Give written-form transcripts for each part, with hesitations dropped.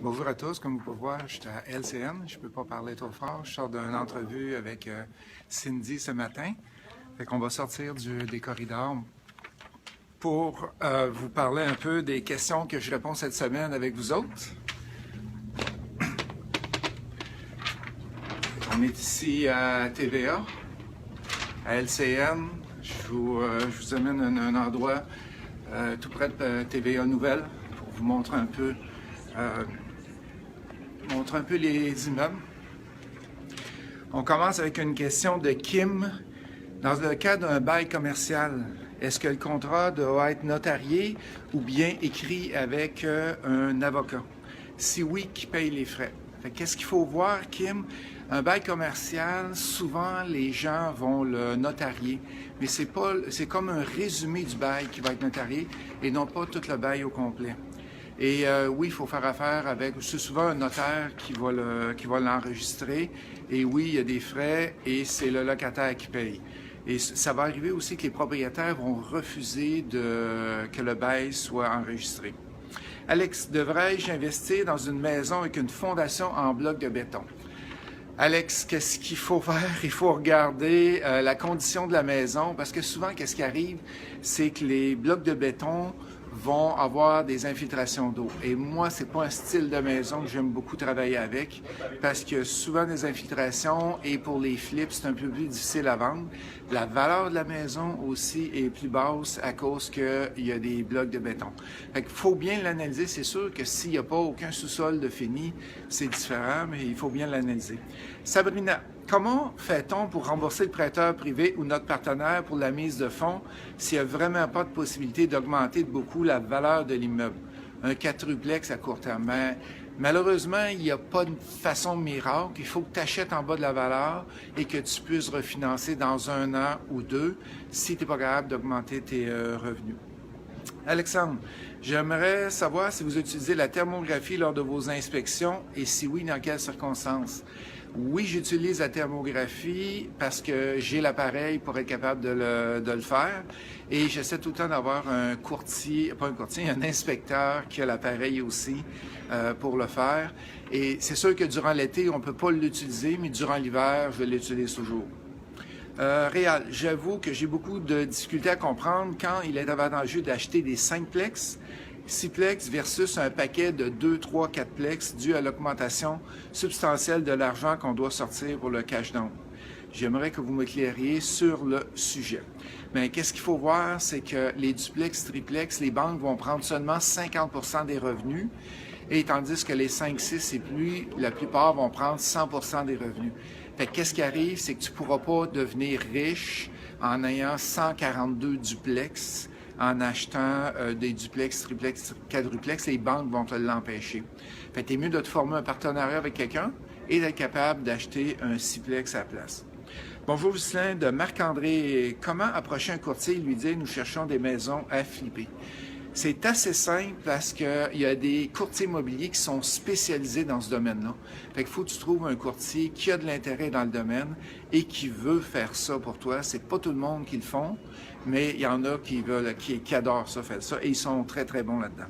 Bonjour à tous, comme vous pouvez voir, je suis à LCN, je ne peux pas parler trop fort, je sors d'une entrevue avec Cindy ce matin. Fait qu'on va sortir des corridors pour vous parler un peu des questions que je réponds cette semaine avec vous autres. On est ici à TVA, à LCN. Je vous amène à un endroit tout près de TVA Nouvelle pour vous montrer un peu les immeubles. On commence avec une question de Kim. Dans le cas d'un bail commercial, est-ce que le contrat doit être notarié ou bien écrit avec un avocat? Si oui, qui paye les frais? Qu'est-ce qu'il faut voir, Kim? Un bail commercial, souvent les gens vont le notarier, mais c'est comme un résumé du bail qui va être notarié et non pas tout le bail au complet. Et oui, il faut faire affaire avec, c'est souvent un notaire qui va l'enregistrer. Et oui, il y a des frais et c'est le locataire qui paye. Et ça va arriver aussi que les propriétaires vont refuser que le bail soit enregistré. Alex, devrais-je investir dans une maison avec une fondation en bloc de béton? Alex, qu'est-ce qu'il faut faire? Il faut regarder la condition de la maison parce que souvent, qu'est-ce qui arrive? C'est que les blocs de béton vont avoir des infiltrations d'eau. Et moi, c'est pas un style de maison que j'aime beaucoup travailler avec parce que souvent des infiltrations et pour les flips, c'est un peu plus difficile à vendre. La valeur de la maison aussi est plus basse à cause qu'il y a des blocs de béton. Fait qu'il faut bien l'analyser. C'est sûr que s'il n'y a pas aucun sous-sol de fini, c'est différent, mais il faut bien l'analyser. Sabrina, comment fait-on pour rembourser le prêteur privé ou notre partenaire pour la mise de fonds s'il n'y a vraiment pas de possibilité d'augmenter de beaucoup la valeur de l'immeuble? Un quadruplex à court terme. Mais malheureusement, il n'y a pas de façon miracle. Il faut que tu achètes en bas de la valeur et que tu puisses refinancer dans 1 an ou 2 si tu n'es pas capable d'augmenter tes revenus. Alexandre, j'aimerais savoir si vous utilisez la thermographie lors de vos inspections et si oui, dans quelles circonstances? Oui, j'utilise la thermographie parce que j'ai l'appareil pour être capable de le faire et j'essaie tout le temps d'avoir un inspecteur qui a l'appareil aussi pour le faire. Et c'est sûr que durant l'été, on ne peut pas l'utiliser, mais durant l'hiver, je l'utilise toujours. Réal, j'avoue que j'ai beaucoup de difficultés à comprendre quand il est avantageux d'acheter des 5-plex, 6-plex versus un paquet de 2, 3, 4-plex dû à l'augmentation substantielle de l'argent qu'on doit sortir pour le cash down. J'aimerais que vous m'éclairiez sur le sujet. Mais qu'est-ce qu'il faut voir, c'est que les duplex, triplex, les banques vont prendre seulement 50% des revenus, et tandis que les 5, 6 et plus, la plupart vont prendre 100% des revenus. Fait qu'est-ce qui arrive, c'est que tu ne pourras pas devenir riche en ayant 142 duplex, en achetant des duplex, triplex, quadruplex, les banques vont te l'empêcher. Fait que c'est mieux de te former un partenariat avec quelqu'un et d'être capable d'acheter un 6-plex à la place. Bonjour Lucien, de Marc-André. Comment approcher un courtier et lui dire « Nous cherchons des maisons à flipper ». C'est assez simple parce qu'il y a des courtiers immobiliers qui sont spécialisés dans ce domaine-là. Fait qu'il faut que tu trouves un courtier qui a de l'intérêt dans le domaine et qui veut faire ça pour toi. C'est pas tout le monde qui le font, mais il y en a qui adorent ça, faire ça, et ils sont très, très bons là-dedans.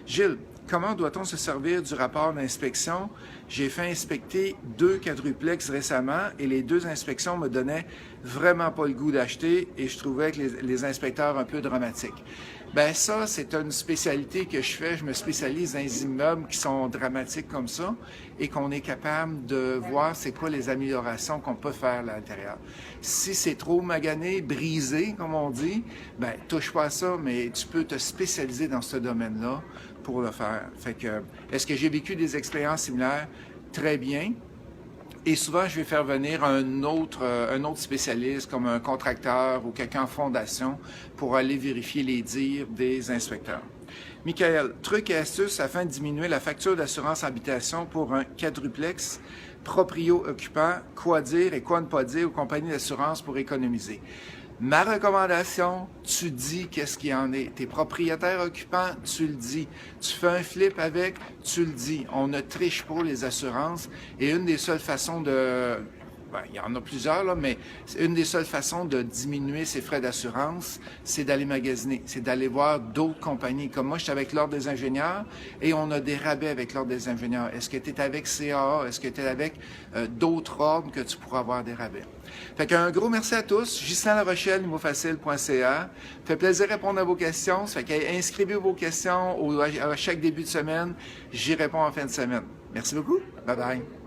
Gilles, comment doit-on se servir du rapport d'inspection? J'ai fait inspecter 2 quadruplex récemment et les 2 inspections me donnaient vraiment pas le goût d'acheter et je trouvais que les inspecteurs un peu dramatiques. Ben ça, c'est une spécialité que je fais. Je me spécialise dans les immeubles qui sont dramatiques comme ça et qu'on est capable de voir c'est quoi les améliorations qu'on peut faire à l'intérieur. Si c'est trop magané, brisé, comme on dit, ben touche pas à ça, mais tu peux te spécialiser dans ce domaine-là pour le faire. Fait que, est-ce que j'ai vécu des expériences similaires? Très bien. Et souvent, je vais faire venir un autre spécialiste, comme un contracteur ou quelqu'un en fondation, pour aller vérifier les dires des inspecteurs. Michael, trucs et astuces afin de diminuer la facture d'assurance habitation pour un quadruplex, proprio-occupant, quoi dire et quoi ne pas dire aux compagnies d'assurance pour économiser. Ma recommandation, tu dis qu'est-ce qu'il y en est. T'es propriétaire occupant, tu le dis. Tu fais un flip avec, tu le dis. On ne triche pas les assurances et une des seules façons de il y en a plusieurs, là, mais une des seules façons de diminuer ses frais d'assurance, c'est d'aller magasiner, c'est d'aller voir d'autres compagnies. Comme moi, je suis avec l'Ordre des ingénieurs et on a des rabais avec l'Ordre des ingénieurs. Est-ce que tu es avec CAA? Est-ce que tu es avec d'autres ordres que tu pourras avoir des rabais? Fait qu'un gros merci à tous. Ghislain Larochelle, nimofacile.ca. Fait plaisir de répondre à vos questions. Fait inscrivez vos questions à chaque début de semaine. J'y réponds en fin de semaine. Merci beaucoup. Bye bye.